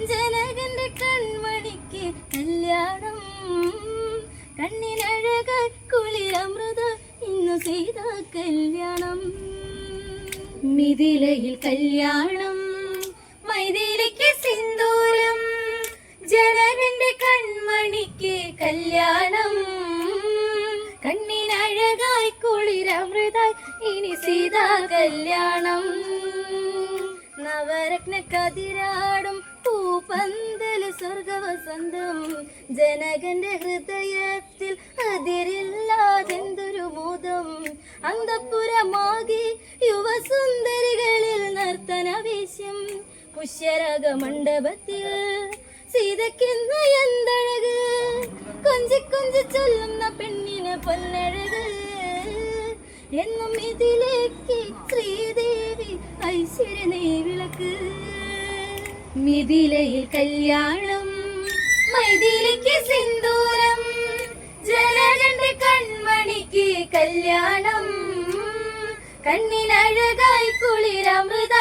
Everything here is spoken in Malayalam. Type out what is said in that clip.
ജനകന്റെ കൺമണിക്ക് കല്യാണം, കണ്ണിനഴകായി കുളിരമൃത ഇന്നു സീത കല്യാണം. മിഥിലയിൽ കല്യാണം, മൈഥിലിക്ക് സിന്ദൂരം, ജനകന്റെ കൺമണിക്ക് കല്യാണം, കണ്ണിനഴകായി കുളിരമൃതായി ഇനി സീതാ കല്യാണം. നവരത്ന കതിരാടും പൂപ്പന്തല് സ്വർഗവസന്തം, ജനകന്റെ ഹൃദയത്തിൽ അതിരില്ലാതെന്തൊരു മോദം. അന്തപുരമാകി യുവസുന്ദരികളിൽ നർത്തനവേശ്യം, പുഷ്യരാഗ മണ്ഡപത്തിൽ സീതയ്ക്കെന്ന് എന്തഴക്, കൊഞ്ചി കൊഞ്ചി ചൊല്ലുന്ന പെണ്ണിന് പൊന്നഴക്. എന്നും ഇതിലേക്ക് ശ്രീദേവി ഐശ്വര്യനേ വിളക്ക്. മിഥിലയിൽ കല്യാണം, മൈഥിലിക്ക് സിന്ദൂരം, ജനകന്റെ കൺമണിക്ക് കല്യാണം, കണ്ണിനഴകായി കുളിരമൃത